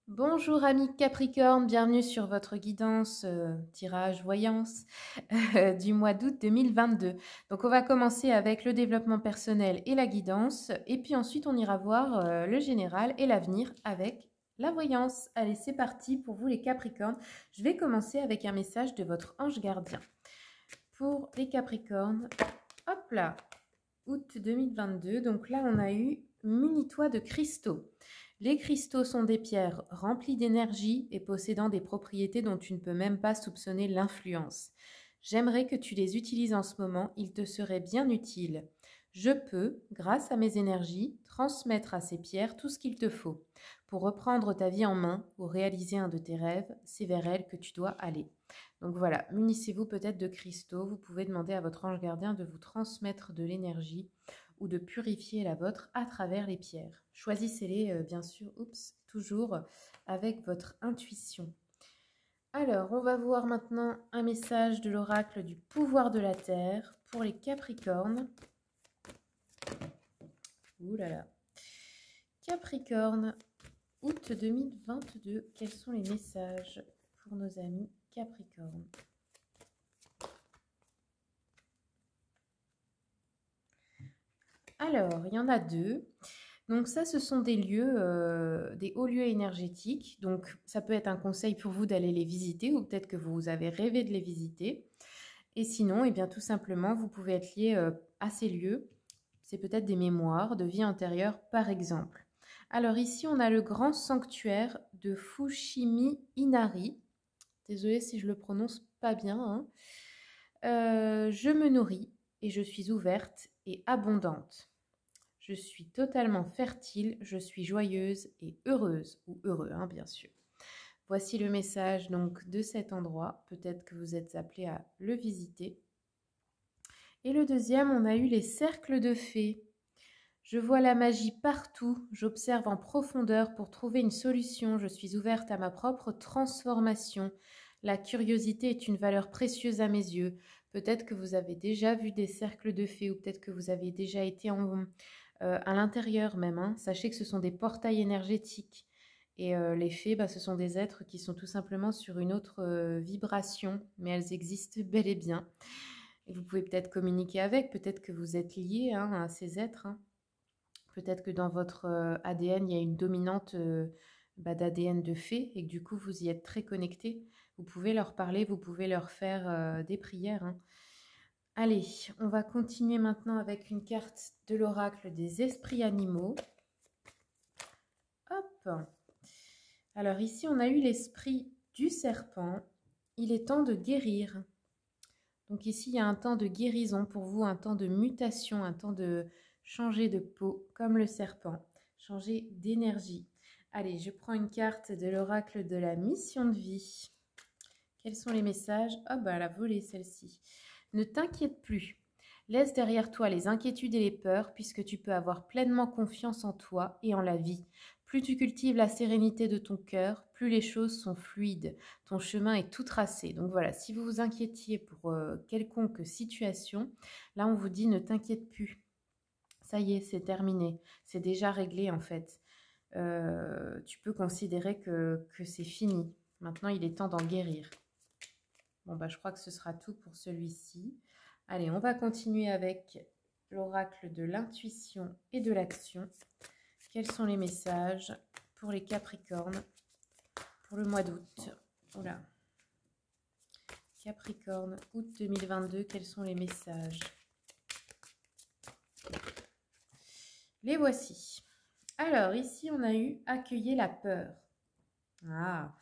Bonjour amis Capricorne, bienvenue sur votre guidance, tirage voyance du mois d'août 2022. Donc on va commencer avec le développement personnel et la guidance et puis ensuite on ira voir le général et l'avenir avec la voyance. Allez, c'est parti pour vous les Capricornes. Je vais commencer avec un message de votre ange gardien. Pour les Capricornes, hop là, août 2022, donc là on a eu munis-toi de cristaux. Les cristaux sont des pierres remplies d'énergie et possédant des propriétés dont tu ne peux même pas soupçonner l'influence. J'aimerais que tu les utilises en ce moment, ils te seraient bien utiles. Je peux, grâce à mes énergies, transmettre à ces pierres tout ce qu'il te faut. Pour reprendre ta vie en main ou réaliser un de tes rêves, c'est vers elles que tu dois aller. Donc voilà, munissez-vous peut-être de cristaux, vous pouvez demander à votre ange gardien de vous transmettre de l'énergie ou de purifier la vôtre à travers les pierres. Choisissez-les, bien sûr, toujours avec votre intuition. Alors, on va voir maintenant un message de l'oracle du pouvoir de la Terre pour les Capricornes. Ouh là là. Capricorne, août 2022, quels sont les messages pour nos amis Capricornes? Alors, il y en a deux. Donc ça, ce sont des lieux, des hauts lieux énergétiques. Donc ça peut être un conseil pour vous d'aller les visiter ou peut-être que vous avez rêvé de les visiter. Et sinon, eh bien, tout simplement, vous pouvez être lié à ces lieux. C'est peut-être des mémoires de vie antérieure, par exemple. Alors ici, on a le grand sanctuaire de Fushimi Inari. Désolée si je le prononce pas bien, hein. Je me nourris et je suis ouverte et abondante. Je suis totalement fertile, je suis joyeuse et heureuse, ou heureux, hein, bien sûr. Voici le message donc de cet endroit. Peut-être que vous êtes appelé à le visiter. Et le deuxième, on a eu les cercles de fées. Je vois la magie partout, j'observe en profondeur pour trouver une solution, je suis ouverte à ma propre transformation. La curiosité est une valeur précieuse à mes yeux. Peut-être que vous avez déjà vu des cercles de fées ou peut-être que vous avez déjà été à l'intérieur même, hein. Sachez que ce sont des portails énergétiques. Et les fées, ce sont des êtres qui sont tout simplement sur une autre vibration, mais elles existent bel et bien. Et vous pouvez peut-être communiquer avec, peut-être que vous êtes lié, hein, à ces êtres, hein. Peut-être que dans votre ADN, il y a une dominante d'ADN de fée et que du coup, vous y êtes très connecté. Vous pouvez leur parler, vous pouvez leur faire des prières, hein. Allez, on va continuer maintenant avec une carte de l'oracle des esprits animaux. Hop. Alors ici, on a eu l'esprit du serpent. Il est temps de guérir. Donc ici, il y a un temps de guérison pour vous, un temps de mutation, un temps de changer de peau, comme le serpent, changer d'énergie. Allez, je prends une carte de l'oracle de la mission de vie. Quels sont les messages? Oh elle a volé celle-ci. Ne t'inquiète plus. Laisse derrière toi les inquiétudes et les peurs, puisque tu peux avoir pleinement confiance en toi et en la vie. Plus tu cultives la sérénité de ton cœur, plus les choses sont fluides. Ton chemin est tout tracé. Donc voilà, si vous vous inquiétiez pour quelconque situation, là on vous dit ne t'inquiète plus. Ça y est, c'est terminé. C'est déjà réglé en fait. Tu peux considérer que c'est fini. Maintenant, il est temps d'en guérir. Bon, je crois que ce sera tout pour celui-ci. Allez, on va continuer avec l'oracle de l'intuition et de l'action. Quels sont les messages pour les Capricornes pour le mois d'août? Voilà. Capricorne, août 2022, quels sont les messages? Les voici. Alors, ici, on a eu accueillir la peur. Ah,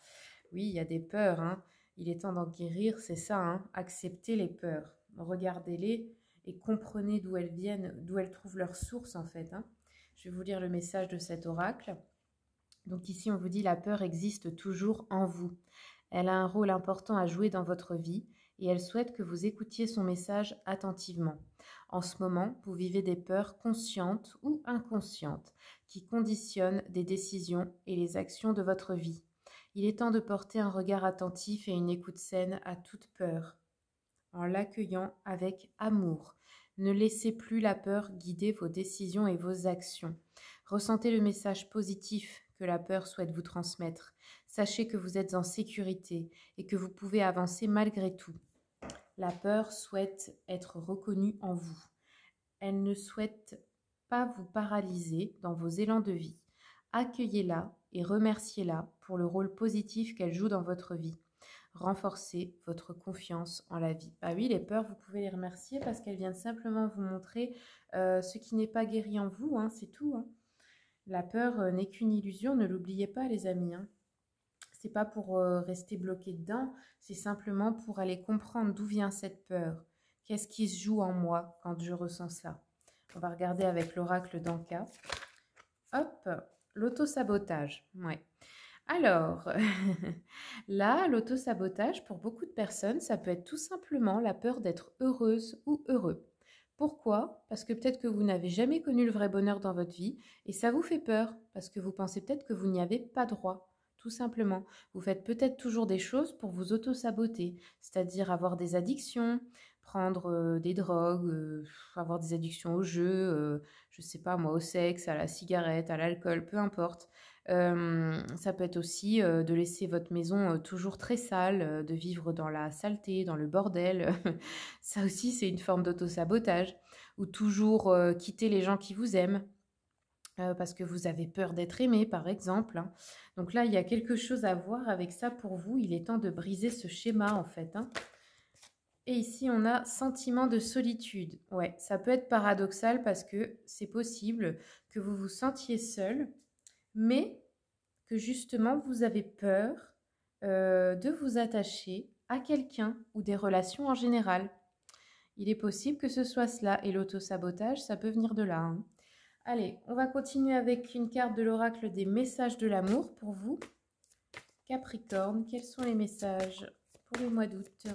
oui, il y a des peurs, hein. Il est temps d'en guérir, c'est ça, hein. Acceptez les peurs. Regardez-les et comprenez d'où elles viennent, d'où elles trouvent leur source, en fait, hein. Je vais vous lire le message de cet oracle. Donc ici, on vous dit la peur existe toujours en vous. Elle a un rôle important à jouer dans votre vie et elle souhaite que vous écoutiez son message attentivement. En ce moment, vous vivez des peurs conscientes ou inconscientes qui conditionnent des décisions et les actions de votre vie. Il est temps de porter un regard attentif et une écoute saine à toute peur, en l'accueillant avec amour. Ne laissez plus la peur guider vos décisions et vos actions. Ressentez le message positif que la peur souhaite vous transmettre. Sachez que vous êtes en sécurité et que vous pouvez avancer malgré tout. La peur souhaite être reconnue en vous. Elle ne souhaite pas vous paralyser dans vos élans de vie. Accueillez-la et remerciez-la pour le rôle positif qu'elle joue dans votre vie. Renforcez votre confiance en la vie. Ah oui, les peurs, vous pouvez les remercier parce qu'elles viennent simplement vous montrer ce qui n'est pas guéri en vous, hein, c'est tout. Hein. La peur n'est qu'une illusion, ne l'oubliez pas les amis. Hein. C'est pas pour rester bloqué dedans, c'est simplement pour aller comprendre d'où vient cette peur. Qu'est-ce qui se joue en moi quand je ressens ça? On va regarder avec l'oracle d'Anka. Hop, l'auto-sabotage. Ouais. Alors, là, l'auto-sabotage, pour beaucoup de personnes, ça peut être tout simplement la peur d'être heureuse ou heureux. Pourquoi? Parce que peut-être que vous n'avez jamais connu le vrai bonheur dans votre vie et ça vous fait peur parce que vous pensez peut-être que vous n'y avez pas droit. Tout simplement. Vous faites peut-être toujours des choses pour vous auto-saboter, c'est-à-dire avoir des addictions, prendre des drogues, avoir des addictions au jeu, je sais pas moi, au sexe, à la cigarette, à l'alcool, peu importe. Ça peut être aussi de laisser votre maison toujours très sale, de vivre dans la saleté, dans le bordel. Ça aussi, c'est une forme d'auto-sabotage. Ou toujours quitter les gens qui vous aiment. Parce que vous avez peur d'être aimé, par exemple. Hein. Donc là, il y a quelque chose à voir avec ça pour vous. Il est temps de briser ce schéma, en fait. Hein. Et ici, on a sentiment de solitude. Ouais, ça peut être paradoxal parce que c'est possible que vous vous sentiez seul, mais que justement, vous avez peur de vous attacher à quelqu'un ou des relations en général. Il est possible que ce soit cela. Et l'auto-sabotage, ça peut venir de là. Hein. Allez, on va continuer avec une carte de l'oracle des messages de l'amour pour vous. Capricorne, quels sont les messages pour le mois d'août?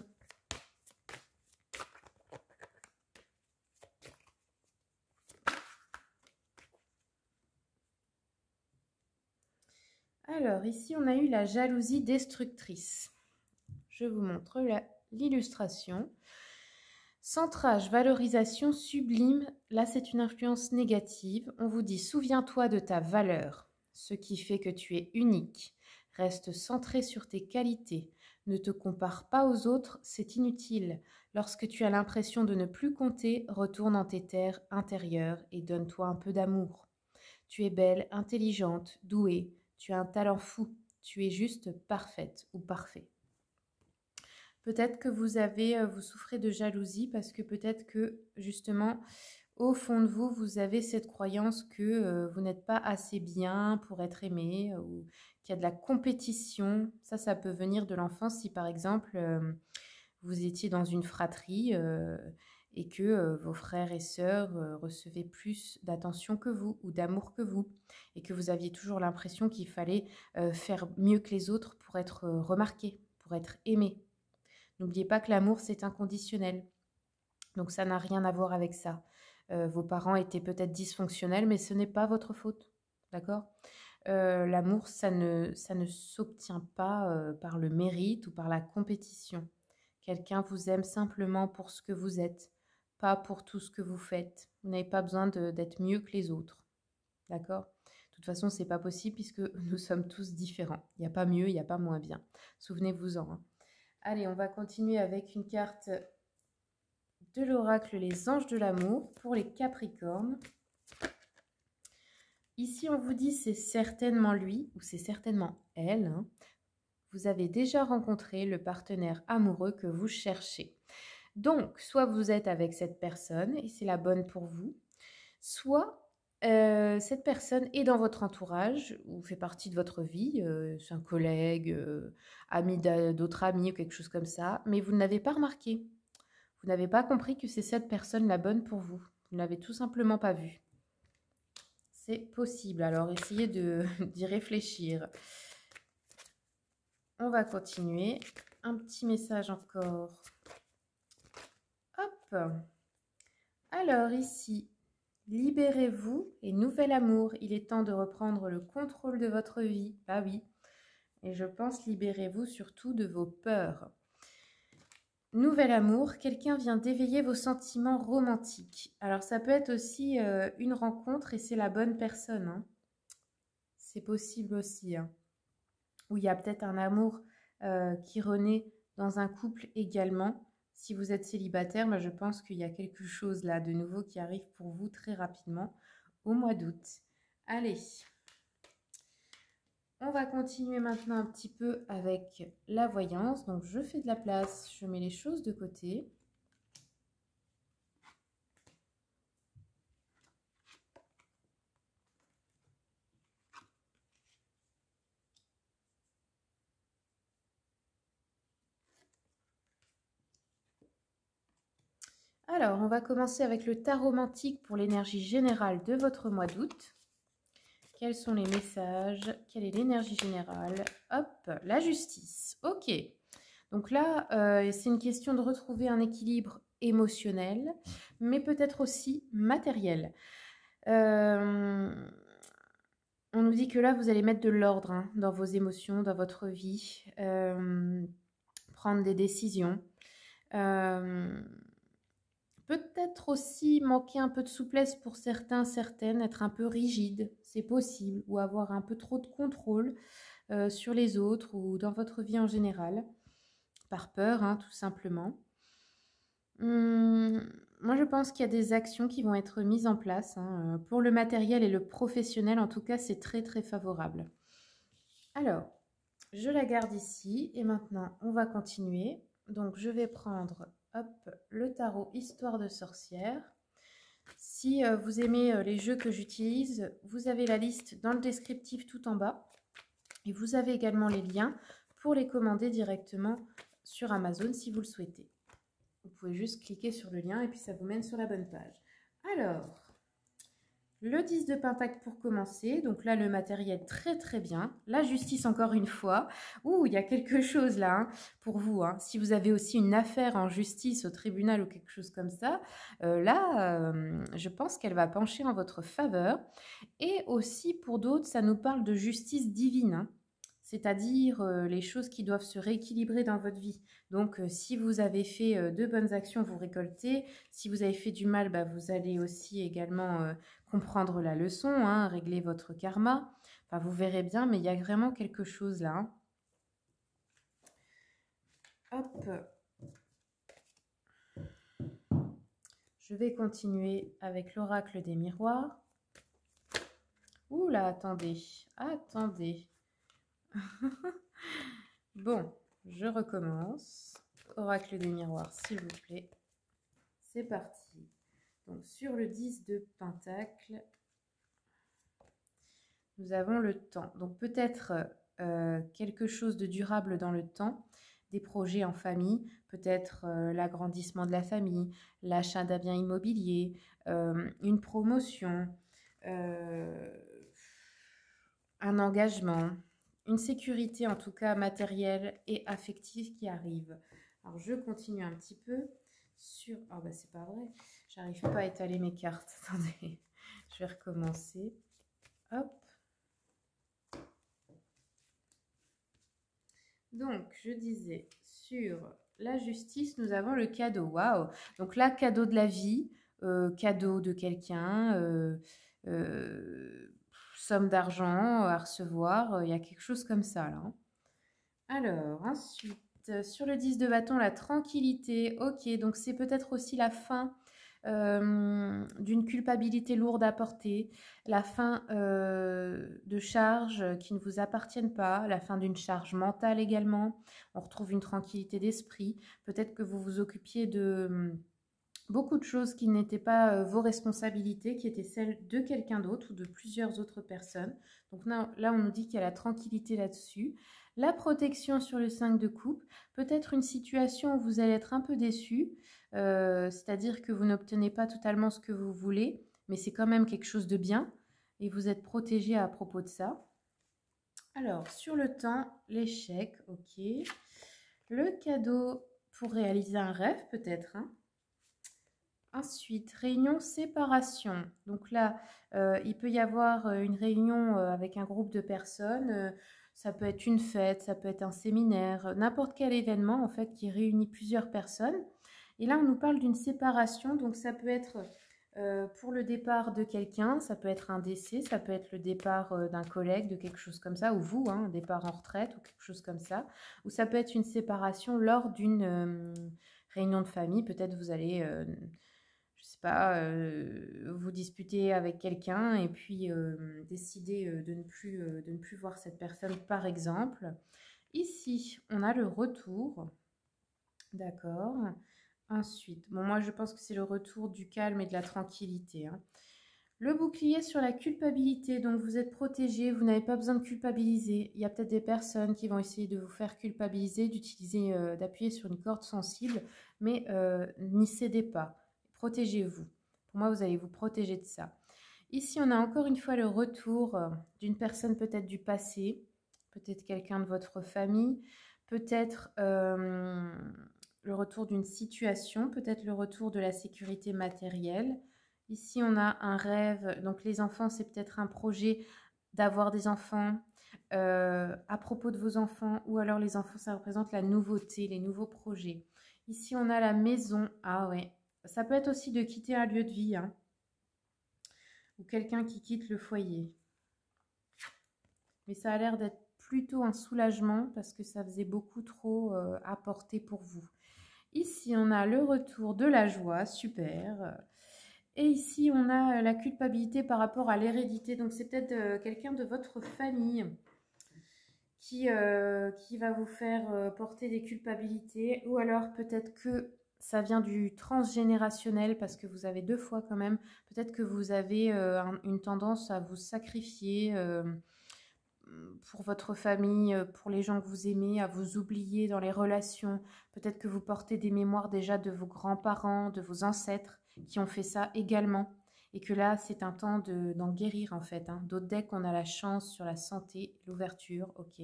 Alors, ici, on a eu la jalousie destructrice. Je vous montre l'illustration. Centrage, valorisation sublime. Là, c'est une influence négative. On vous dit, souviens-toi de ta valeur, ce qui fait que tu es unique. Reste centré sur tes qualités. Ne te compare pas aux autres, c'est inutile. Lorsque tu as l'impression de ne plus compter, retourne dans tes terres intérieures et donne-toi un peu d'amour. Tu es belle, intelligente, douée. Tu as un talent fou. Tu es juste parfaite ou parfait. Peut-être que vous souffrez de jalousie parce que peut-être que justement, au fond de vous, vous avez cette croyance que vous n'êtes pas assez bien pour être aimé ou qu'il y a de la compétition. Ça peut venir de l'enfance si par exemple, vous étiez dans une fratrie et que vos frères et sœurs recevaient plus d'attention que vous ou d'amour que vous et que vous aviez toujours l'impression qu'il fallait faire mieux que les autres pour être remarqué, pour être aimé. N'oubliez pas que l'amour, c'est inconditionnel. Donc ça n'a rien à voir avec ça. Vos parents étaient peut-être dysfonctionnels, mais ce n'est pas votre faute. D'accord? L'amour, ça ne s'obtient pas par le mérite ou par la compétition. Quelqu'un vous aime simplement pour ce que vous êtes, pas pour tout ce que vous faites. Vous n'avez pas besoin d'être mieux que les autres. D'accord? De toute façon, ce n'est pas possible puisque nous sommes tous différents. Il n'y a pas mieux, il n'y a pas moins bien. Souvenez-vous-en. Hein. Allez, on va continuer avec une carte de l'oracle Les Anges de l'amour pour les Capricornes. Ici, on vous dit c'est certainement lui ou c'est certainement elle. Hein. Vous avez déjà rencontré le partenaire amoureux que vous cherchez. Donc, soit vous êtes avec cette personne et c'est la bonne pour vous, soit cette personne est dans votre entourage ou fait partie de votre vie, c'est un collègue, ami d'autres amis ou quelque chose comme ça, mais vous ne l'avez pas remarqué. Vous n'avez pas compris que c'est cette personne la bonne pour vous. Vous ne l'avez tout simplement pas vue. C'est possible, alors essayez d'y réfléchir. On va continuer. Un petit message encore. Hop. Alors ici, libérez-vous et nouvel amour. Il est temps de reprendre le contrôle de votre vie. Bah oui. Et je pense libérez-vous surtout de vos peurs. Nouvel amour, quelqu'un vient d'éveiller vos sentiments romantiques. Alors ça peut être aussi une rencontre et c'est la bonne personne. Hein. c'est possible aussi, hein. Ou il y a peut-être un amour qui renaît dans un couple également. Si vous êtes célibataire, moi je pense qu'il y a quelque chose là de nouveau qui arrive pour vous très rapidement au mois d'août. Allez, on va continuer maintenant un petit peu avec la voyance. Donc je fais de la place, je mets les choses de côté. Alors, on va commencer avec le tarot romantique pour l'énergie générale de votre mois d'août. Quels sont les messages? Quelle est l'énergie générale? Hop, la justice. Ok. Donc là, c'est une question de retrouver un équilibre émotionnel, mais peut-être aussi matériel. On nous dit que là, vous allez mettre de l'ordre hein, dans vos émotions, dans votre vie, prendre des décisions. Peut-être aussi manquer un peu de souplesse pour certains, certaines, être un peu rigide, c'est possible, ou avoir un peu trop de contrôle sur les autres ou dans votre vie en général, par peur, hein, tout simplement. Moi, je pense qu'il y a des actions qui vont être mises en place. Hein. Pour le matériel et le professionnel, en tout cas, c'est très, très favorable. Alors, je la garde ici et maintenant, on va continuer. Donc, je vais prendre hop, le tarot Histoire de sorcière. Si vous aimez les jeux que j'utilise, vous avez la liste dans le descriptif tout en bas. Et vous avez également les liens pour les commander directement sur Amazon si vous le souhaitez. Vous pouvez juste cliquer sur le lien et puis ça vous mène sur la bonne page. Alors, le 10 de Pentacle pour commencer. Donc là, le matériel très très bien. La justice encore une fois. Ouh, il y a quelque chose là hein, pour vous. Hein. Si vous avez aussi une affaire en justice au tribunal ou quelque chose comme ça, je pense qu'elle va pencher en votre faveur. Et aussi pour d'autres, ça nous parle de justice divine. Hein. C'est-à-dire les choses qui doivent se rééquilibrer dans votre vie. Donc, si vous avez fait de bonnes actions, vous récoltez. Si vous avez fait du mal, bah, vous allez aussi également comprendre la leçon, hein, régler votre karma. Enfin, vous verrez bien, mais il y a vraiment quelque chose là. Hein. Hop. Je vais continuer avec l'oracle des miroirs. Ouh là, attendez. Attendez. Bon, je recommence. Oracle des miroirs, s'il vous plaît. C'est parti. Donc, sur le 10 de Pentacle, nous avons le temps. Donc, peut-être quelque chose de durable dans le temps, des projets en famille, peut-être l'agrandissement de la famille, l'achat d'un bien immobilier, une promotion, un engagement, une sécurité en tout cas matérielle et affective qui arrive. Alors je continue un petit peu sur... Ah bah c'est pas vrai, j'arrive pas à étaler mes cartes. Attendez, je vais recommencer. Hop. Donc je disais sur la justice, nous avons le cadeau. Waouh! Donc là, cadeau de la vie, cadeau de quelqu'un, somme d'argent à recevoir, il y a quelque chose comme ça là. Alors, ensuite, sur le 10 de bâton, la tranquillité. Ok, donc c'est peut-être aussi la fin d'une culpabilité lourde à porter, la fin de charges qui ne vous appartiennent pas, la fin d'une charge mentale également. On retrouve une tranquillité d'esprit. Peut-être que vous vous occupiez de beaucoup de choses qui n'étaient pas vos responsabilités, qui étaient celles de quelqu'un d'autre ou de plusieurs autres personnes. Donc là on nous dit qu'il y a la tranquillité là-dessus. La protection sur le 5 de coupe, peut-être une situation où vous allez être un peu déçu, c'est-à-dire que vous n'obtenez pas totalement ce que vous voulez, mais c'est quand même quelque chose de bien et vous êtes protégé à propos de ça. Alors, sur le temps, l'échec, ok. Le cadeau pour réaliser un rêve, peut-être, hein. Ensuite, réunion séparation. Donc là, il peut y avoir une réunion avec un groupe de personnes. Ça peut être une fête, ça peut être un séminaire, n'importe quel événement en fait qui réunit plusieurs personnes. Et là, on nous parle d'une séparation. Donc ça peut être Pour le départ de quelqu'un, ça peut être un décès, ça peut être le départ d'un collègue, de quelque chose comme ça, ou vous, hein, un départ en retraite ou quelque chose comme ça. Ou ça peut être une séparation lors d'une réunion de famille. Peut-être vous allez, je sais pas, vous disputer avec quelqu'un et puis décider de ne plus voir cette personne, par exemple. Ici, on a le retour. D'accord. Ensuite, bon, moi je pense que c'est le retour du calme et de la tranquillité, hein. Le bouclier sur la culpabilité, donc vous êtes protégé, vous n'avez pas besoin de culpabiliser. Il y a peut-être des personnes qui vont essayer de vous faire culpabiliser, d'appuyer sur une corde sensible, mais n'y cédez pas, protégez-vous. Pour moi, vous allez vous protéger de ça. Ici, on a encore une fois le retour d'une personne peut-être du passé, peut-être quelqu'un de votre famille, peut-être le retour d'une situation, peut-être le retour de la sécurité matérielle. Ici, on a un rêve. Donc, les enfants, c'est peut-être un projet d'avoir des enfants. À propos de vos enfants, ou alors les enfants, ça représente la nouveauté, les nouveaux projets. Ici, on a la maison. Ah ouais, ça peut être aussi de quitter un lieu de vie, hein, ou quelqu'un qui quitte le foyer. Mais ça a l'air d'être plutôt un soulagement parce que ça faisait beaucoup trop à porter pour vous. Ici, on a le retour de la joie, super. Et ici, on a la culpabilité par rapport à l'hérédité. Donc, c'est peut-être quelqu'un de votre famille qui va vous faire porter des culpabilités. Ou alors, peut-être que ça vient du transgénérationnel parce que vous avez deux fois quand même. Peut-être que vous avez une tendance à vous sacrifier pour votre famille, pour les gens que vous aimez, à vous oublier dans les relations. Peut-être que vous portez des mémoires déjà de vos grands-parents, de vos ancêtres qui ont fait ça également. Et que là, c'est un temps d'en guérir en fait, hein. D'autres decks, on a la chance sur la santé, l'ouverture, ok.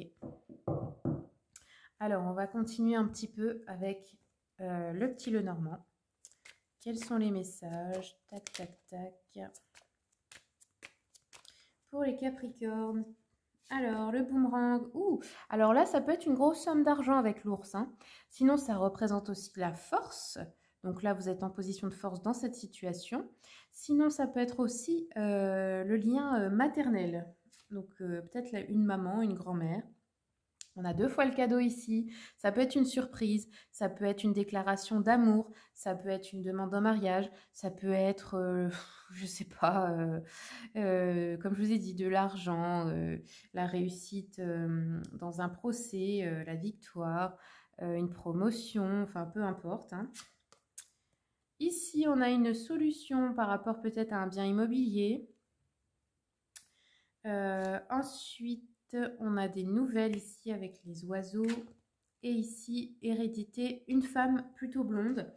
Alors, on va continuer un petit peu avec le petit Lenormand. Quels sont les messages? Tac, tac, tac. Pour les Capricornes. Alors, le boomerang. Ouh, alors là, ça peut être une grosse somme d'argent avec l'ours, hein. Sinon, ça représente aussi la force. Donc là, vous êtes en position de force dans cette situation. Sinon, ça peut être aussi le lien maternel. Donc, peut-être une maman, une grand-mère. On a deux fois le cadeau ici. Ça peut être une surprise, ça peut être une déclaration d'amour, ça peut être une demande en mariage, ça peut être, je sais pas, comme je vous ai dit, de l'argent, la réussite dans un procès, la victoire, une promotion, enfin peu importe, hein. Ici, on a une solution par rapport peut-être à un bien immobilier. Ensuite, on a des nouvelles ici avec les oiseaux. Et ici, hérédité, une femme plutôt blonde.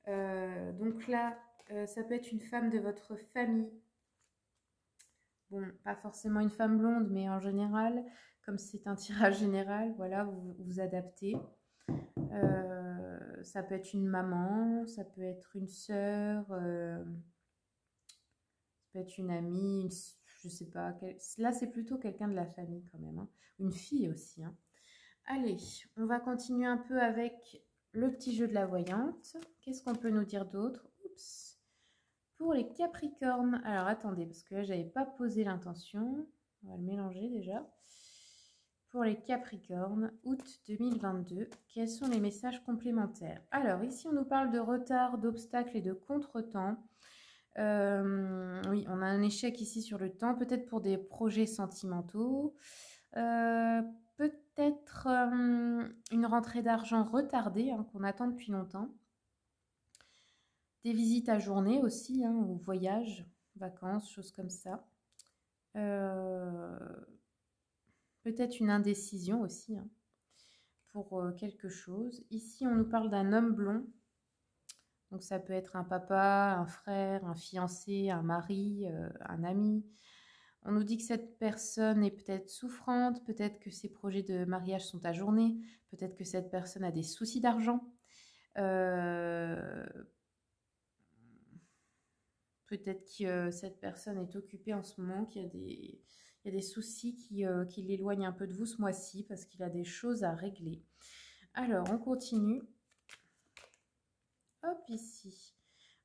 Donc là, ça peut être une femme de votre famille. Bon, pas forcément une femme blonde, mais en général, comme c'est un tirage général, voilà, vous vous adaptez. Ça peut être une maman, ça peut être une sœur, ça peut être une amie, je sais pas. Là, c'est plutôt quelqu'un de la famille quand même, hein. Une fille aussi, hein. Allez, on va continuer un peu avec le petit jeu de la voyante. Qu'est-ce qu'on peut nous dire d'autre? Oups. Pour les Capricornes, alors attendez, parce que là, je n'avais pas posé l'intention. On va le mélanger déjà. Pour les Capricornes, août 2022, quels sont les messages complémentaires? Alors, ici, on nous parle de retard, d'obstacles et de contretemps. Oui, on a un échec ici sur le temps, peut-être pour des projets sentimentaux. Peut-être une rentrée d'argent retardée, hein, qu'on attend depuis longtemps. Des visites à journée aussi, hein, ou voyages, vacances, choses comme ça. Peut-être une indécision aussi, hein, pour quelque chose. Ici, on nous parle d'un homme blond. Donc ça peut être un papa, un frère, un fiancé, un mari, un ami. On nous dit que cette personne est peut-être souffrante, peut-être que ses projets de mariage sont ajournés, peut-être que cette personne a des soucis d'argent. Peut-être que cette personne est occupée en ce moment, qu'il y a des soucis qui l'éloignent un peu de vous ce mois-ci parce qu'il a des choses à régler. Alors, on continue. Hop, ici.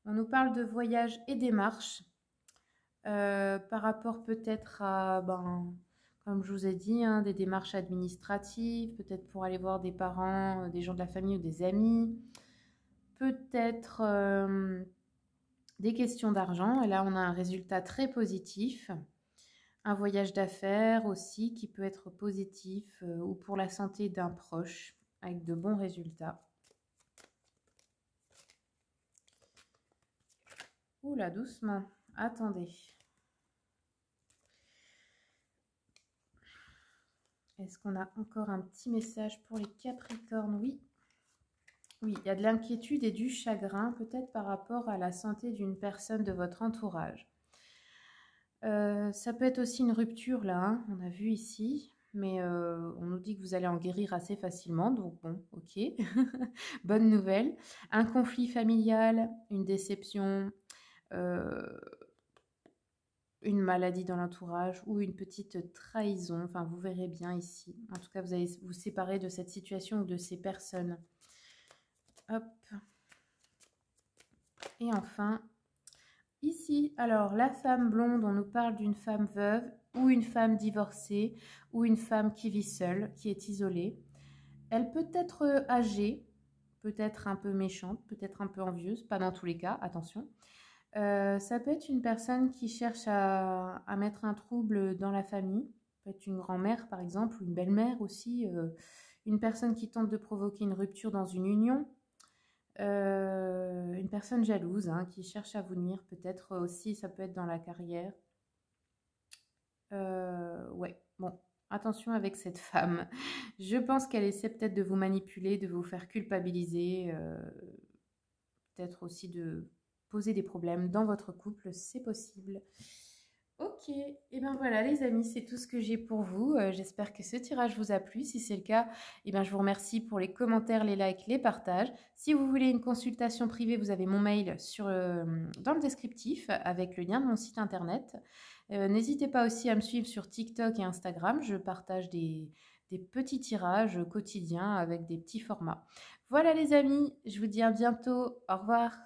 On nous parle de voyage et démarches par rapport peut-être à, ben, comme je vous ai dit, hein, des démarches administratives, peut-être pour aller voir des parents, des gens de la famille ou des amis, peut-être des questions d'argent. Et là, on a un résultat très positif. Un voyage d'affaires aussi qui peut être positif ou pour la santé d'un proche avec de bons résultats. Oula, doucement. Attendez. Est-ce qu'on a encore un petit message pour les Capricornes? Oui. Oui, il y a de l'inquiétude et du chagrin, peut-être par rapport à la santé d'une personne de votre entourage. Ça peut être aussi une rupture là, hein, on a vu ici, mais on nous dit que vous allez en guérir assez facilement, donc bon, ok, bonne nouvelle. Un conflit familial, une déception, euh, une maladie dans l'entourage ou une petite trahison, enfin vous verrez bien ici. En tout cas, vous allez vous séparer de cette situation ou de ces personnes. Hop. Et enfin, ici, alors la femme blonde, on nous parle d'une femme veuve ou une femme divorcée ou une femme qui vit seule, qui est isolée. Elle peut être âgée, peut-être un peu méchante, peut-être un peu envieuse, pas dans tous les cas, attention. Ça peut être une personne qui cherche à mettre un trouble dans la famille, peut être une grand-mère par exemple, ou une belle-mère aussi, une personne qui tente de provoquer une rupture dans une union, une personne jalouse hein, qui cherche à vous nuire peut-être aussi, ça peut être dans la carrière. Ouais, bon, attention avec cette femme. Je pense qu'elle essaie peut-être de vous manipuler, de vous faire culpabiliser, peut-être aussi de poser des problèmes dans votre couple, c'est possible. Ok, et ben voilà les amis, c'est tout ce que j'ai pour vous. J'espère que ce tirage vous a plu. Si c'est le cas, et ben je vous remercie pour les commentaires, les likes, les partages. Si vous voulez une consultation privée, vous avez mon mail dans le descriptif avec le lien de mon site internet. N'hésitez pas aussi à me suivre sur TikTok et Instagram. Je partage des petits tirages quotidiens avec des petits formats. Voilà les amis, je vous dis à bientôt. Au revoir.